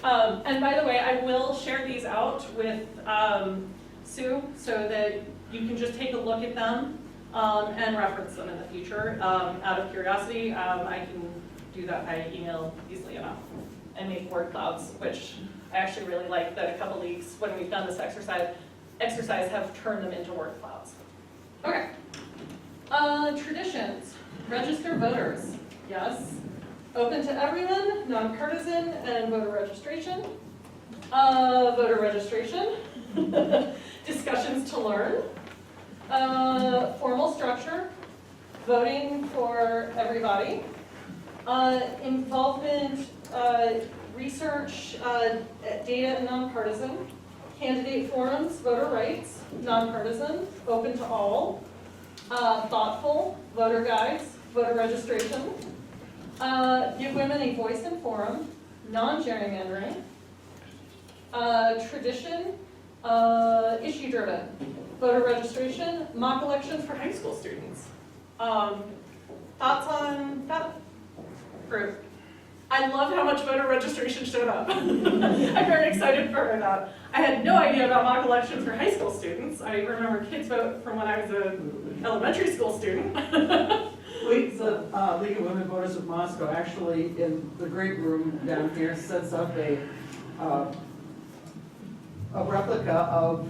And by the way, I will share these out with Sue so that you can just take a look at them and reference them in the future. Out of curiosity, I can do that by email easily enough and make word clouds, which I actually really like that a couple leagues, when we've done this exercise have turned them into word clouds. Okay. Traditions. Register voters. Yes. Open to everyone, nonpartisan, and voter registration. Voter registration. Discussions to learn. Formal structure. Voting for everybody. Involvement, research, data, and nonpartisan. Candidate forums, voter rights, nonpartisan, open to all. Thoughtful, voter guides, voter registration. Give women a voice and forum, non-gerrymandering. Tradition, issue-driven, voter registration, mock elections for high school students. Thoughts on that group? I love how much voter registration showed up. I'm very excited for that. I had no idea about mock elections for high school students. I remember kids vote from when I was an elementary school student. The League of Women Voters of Moscow actually in the great room down here sets up a replica of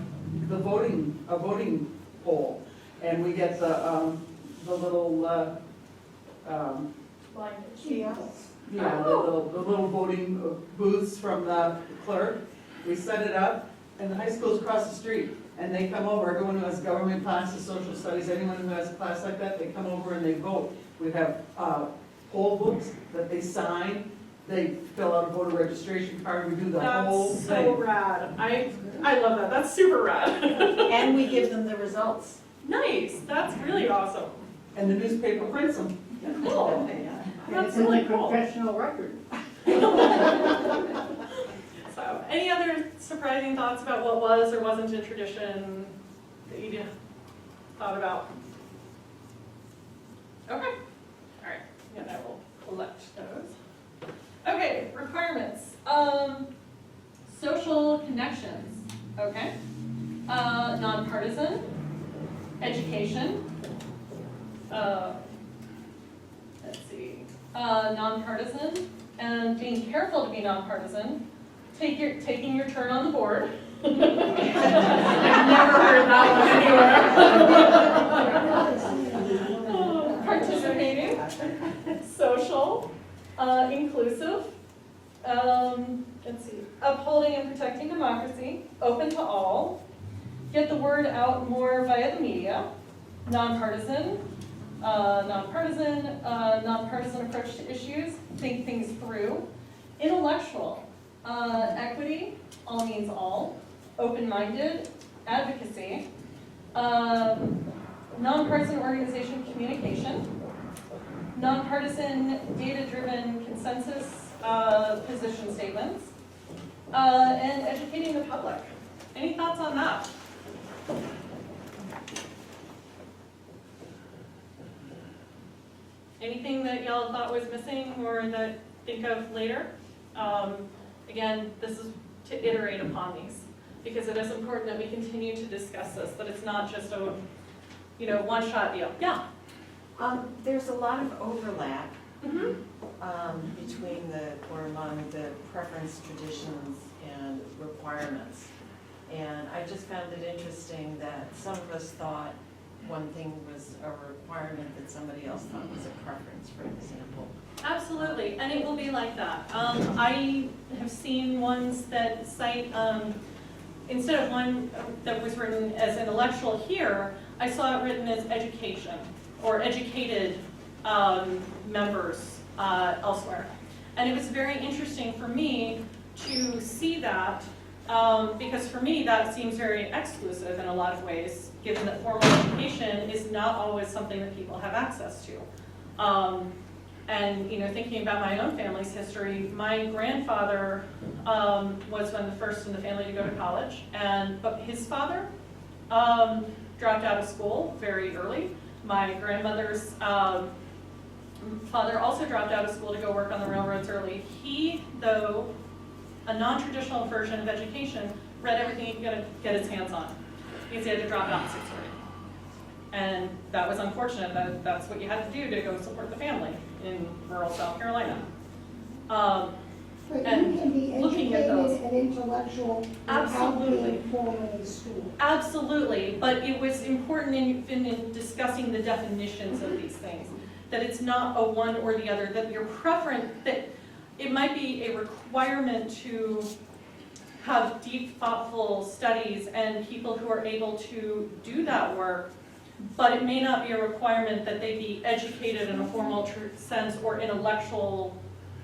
the voting poll, and we get the little kiosks. yeah, the little voting booths from the clerk. We set it up, and the high school's across the street, and they come over. Everyone who has government classes, social studies, anyone who has a class like that, they come over and they vote. We have poll books that they sign. They fill out a voter registration card. We do the whole That's thing. so rad. I love that. That's super rad. And we give them the results. Nice. That's really awesome. And the newspaper prints them. Cool. That's It's really a cool. professional record. So, any other surprising thoughts about what was or wasn't in tradition that you thought about? Okay. All right. And I will collect those. Okay. Requirements. Social connections. Okay. Nonpartisan. Education. Let's see. Nonpartisan and being careful to be nonpartisan. Taking your turn on the board. I've never heard that one anywhere. Participating, social, inclusive, let's see, upholding and protecting democracy, open to all, get the word out more via the media, nonpartisan, nonpartisan approach to issues, think things through, intellectual, equity, all means all, open-minded, advocacy, nonpartisan organization communication, nonpartisan data-driven consensus position statements, and educating the public. Any thoughts on that? Anything that y'all thought was missing or that think of later? Again, this is to iterate upon these because it is important that we continue to discuss this, that it's not just a, one-shot deal. Yeah. There's a lot of overlap Mm-hmm. between among the preference, traditions, and requirements. And I just found it interesting that some of us thought one thing was a requirement that somebody else thought was a preference, for example. Absolutely, and it will be like that. I have seen ones that cite, instead of one that was written as intellectual here, I saw it written as education or educated members elsewhere. And it was very interesting for me to see that because for me that seems very exclusive in a lot of ways, given that formal education is not always something that people have access to. And thinking about my own family's history, my grandfather was one of the first in the family to go to college, but his father dropped out of school very early. My grandmother's father also dropped out of school to go work on the railroads early. He, though, a non-traditional version of education, read everything he could get his hands on, because he had to drop out in 6th grade. And that was unfortunate, that's what you had to do to go support the family in rural South Carolina. But And you can be looking at those. educated and intellectual without Absolutely. being formally schooled. Absolutely, but it was important in discussing the definitions of these things, that it's not a one or the other, that your preference, that it might be a requirement to have deep, thoughtful studies and people who are able to do that work, but it may not be a requirement that they be educated in a formal sense or intellectual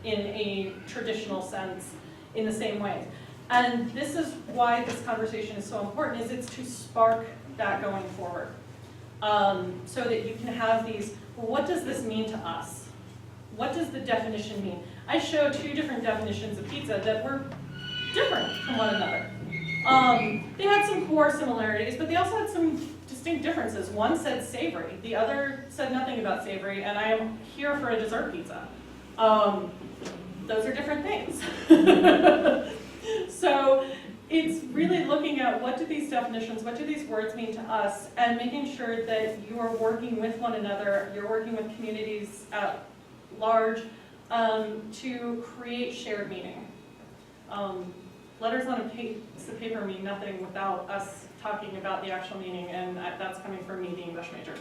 in a traditional sense in the same way. And this is why this conversation is so important, is it's to spark that going forward. So that you can have these, well, what does this mean to us? What does the definition mean? I showed 2 different definitions of pizza that were different from one another. They had some core similarities, but they also had some distinct differences. One said savory, the other said nothing about savory, and I am here for a dessert pizza. Those are different things. So it's really looking at what do these definitions, what do these words mean to us, and making sure that you are working with one another, you're working with communities at large to create shared meaning. Letters on a piece of paper mean nothing without us talking about the actual meaning, and that's coming from me, the English major.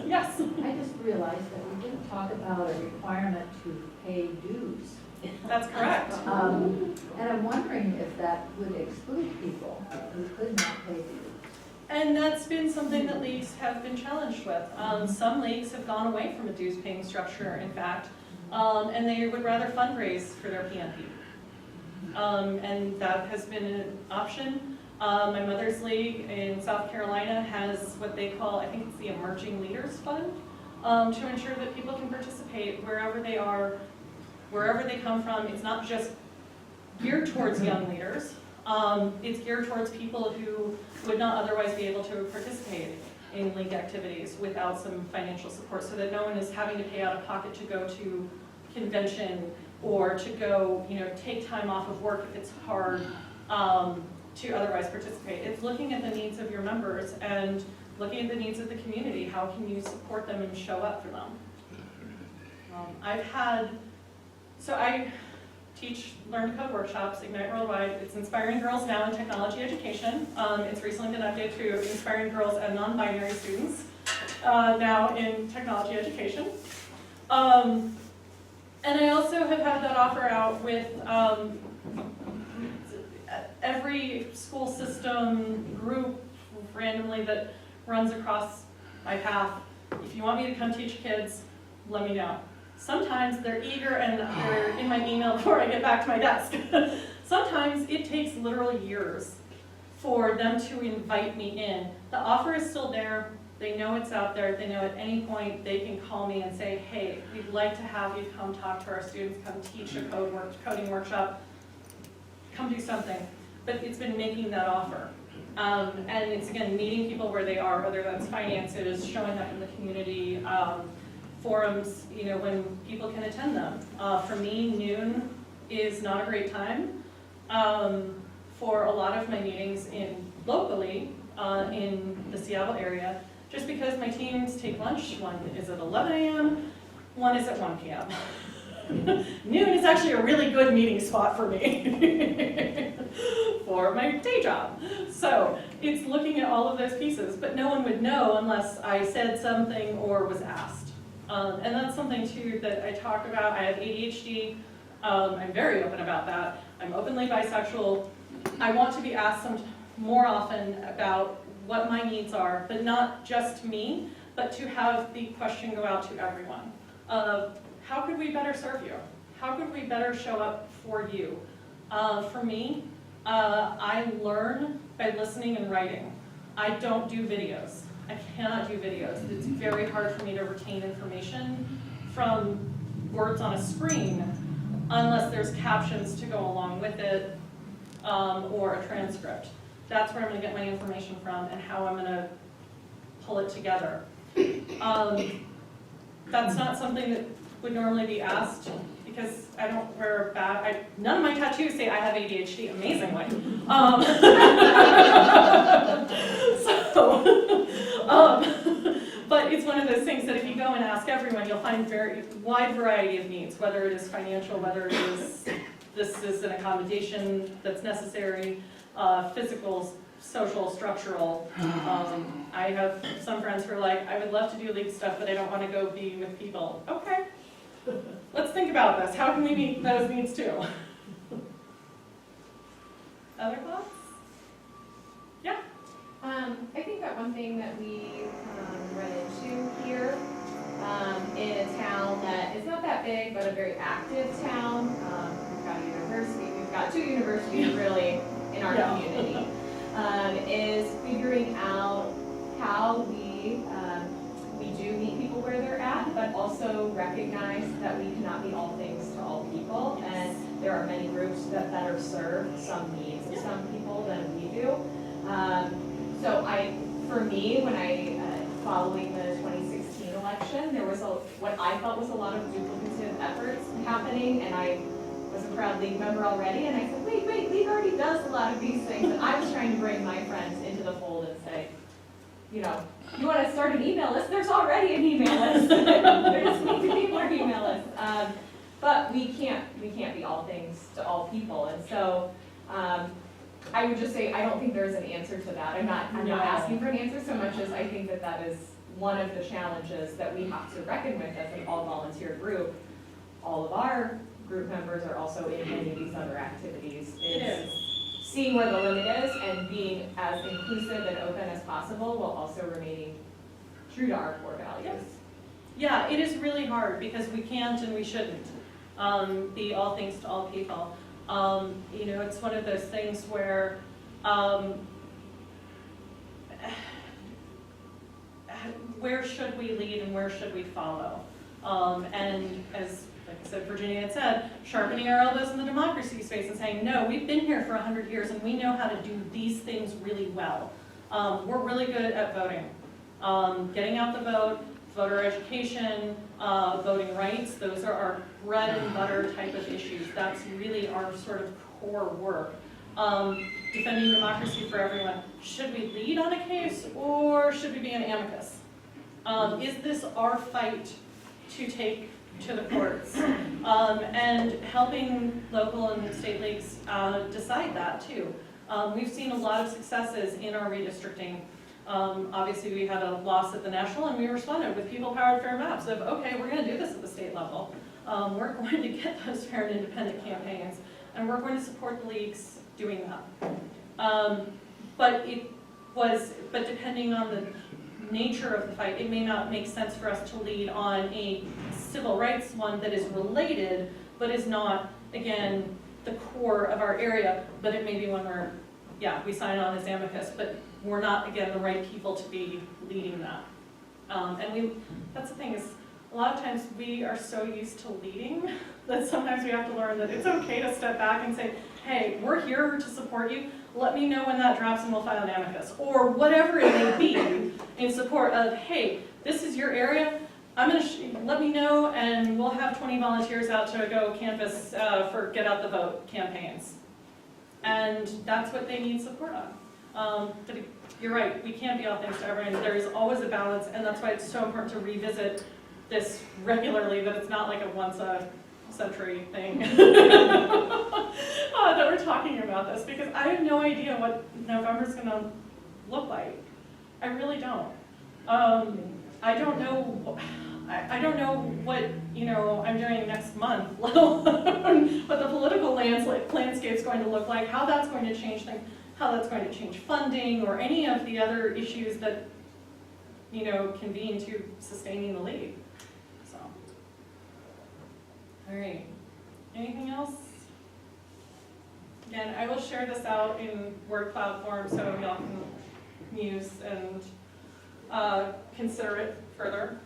Yes? I just realized that we didn't talk about a requirement to pay dues. That's correct. And I'm wondering if that would exclude people who could not pay dues. And that's been something that leagues have been challenged with. Some leagues have gone away from a dues paying structure, in fact, and they would rather fundraise for their PNP. And that has been an option. My mother's league in South Carolina has what they call, I think it's the Emerging Leaders Fund, to ensure that people can participate wherever they are, wherever they come from. It's not just geared towards young leaders. It's geared towards people who would not otherwise be able to participate in league activities without some financial support, so that no one is having to pay out of pocket to go to convention or to go, take time off of work if it's hard to otherwise participate. It's looking at the needs of your members and looking at the needs of the community. How can you support them and show up for them? I teach Learn to Code workshops, Ignite Worldwide. It's Inspiring Girls Now in Technology Education. It's recently been updated to Inspiring Girls and Non-Binary Students now in Technology Education. And I also have had that offer out with every school system group randomly that runs across my path. If you want me to come teach kids, let me know. Sometimes they're eager and they're in my email before I get back to my desk. Sometimes it takes literal years for them to invite me in. The offer is still there. They know it's out there. They know at any point they can call me and say, hey, we'd like to have you come talk to our students, come teach a coding workshop, come do something. But it's been making that offer. And it's, again, meeting people where they are, whether that's finances, showing up in the community, forums, when people can attend them. For me, noon is not a great time. For a lot of my meetings locally in the Seattle area, just because my teams take lunch. One is at 11 a.m., one is at 1 p.m. Noon is actually a really good meeting spot for me for my day job. So it's looking at all of those pieces, but no one would know unless I said something or was asked. And that's something too that I talk about. I have ADHD. I'm very open about that. I'm openly bisexual. I want to be asked more often about what my needs are, but not just me, but to have the question go out to everyone. How could we better serve you? How could we better show up for you? For me, I learn by listening and writing. I don't do videos. I cannot do videos. It's very hard for me to retain information from words on a screen unless there's captions to go along with it or a transcript. That's where I'm going to get my information from and how I'm going to pull it together. That's not something that would normally be asked because I don't wear none of my tattoos say I have ADHD, amazingly. But it's one of those things that if you go and ask everyone, you'll find very wide variety of needs, whether it is financial, whether it is this is an accommodation that's necessary, physical, social, structural. I have some friends who are like, I would love to do league stuff, but I don't want to go be with people. Okay, let's think about this. How can we meet those needs too? Other thoughts? Yeah. I think that one thing that we run into here in a town that is not that big, but a very active town, we've got a university, we've got 2 universities really in our Yeah. community, is figuring out how we do meet people where they're at, but also recognize that we cannot be all things to all people, and there are many groups that better serve some needs of some people than we do. So for me, when following the 2016 election, there was what I felt was a lot of duplicative efforts happening, and I was a proud league member already, and I said, wait, league already does a lot of these things, and I was trying to bring my friends into the fold and say, you want to start an email list? There's already an email list. There just need to be more email lists. But we can't be all things to all people, and so I would just say I don't think there's an answer to that. I'm not asking for an answer so much as I think that is one of the challenges that we have to reckon with as an all-volunteer group. All of our group members are also in many of these other activities. It is. Seeing where the limit is and being as inclusive and open as possible while also remaining true to our core values. Yeah, it is really hard because we can't and we shouldn't be all things to all people. It's one of those things where where should we lead and where should we follow? And as like I said, Virginia had said, sharpening our elbows in the democracy space and saying, no, we've been here for 100 years and we know how to do these things really well. We're really good at voting. Getting out the vote, voter education, voting rights, those are our bread and butter type of issues. That's really our sort of core work. Defending democracy for everyone. Should we lead on a case or should we be an amicus? Is this our fight to take to the courts? And helping local and state leagues decide that too. We've seen a lot of successes in our redistricting. Obviously we had a loss at the national and we responded with people-powered fair maps of, okay, we're going to do this at the state level. We're going to get those fair and independent campaigns and we're going to support the leagues doing that. But depending on the nature of the fight, it may not make sense for us to lead on a civil rights one that is related, but is not, again, the core of our area, but it may be one where, yeah, we sign on as amicus, but we're not, again, the right people to be leading that. That's the thing is, a lot of times we are so used to leading that sometimes we have to learn that it's okay to step back and say, hey, we're here to support you. Let me know when that drops and we'll file an amicus. Or whatever it may be in support of, hey, this is your area. Let me know and we'll have 20 volunteers out to go canvass for Get Out the Vote campaigns. And that's what they need support on. But you're right, we can't be all things to everyone. There is always a balance, and that's why it's so important to revisit this regularly, that it's not like a once a century thing that we're talking about this, because I have no idea what November's going to look like. I really don't. I don't know. I don't know what I'm doing next month, let alone what the political landscape's going to look like, how that's going to change things, how that's going to change funding, or any of the other issues that convene to sustaining the league. So, all right. Anything else? Again, I will share this out in word cloud form so y'all can use and consider it further.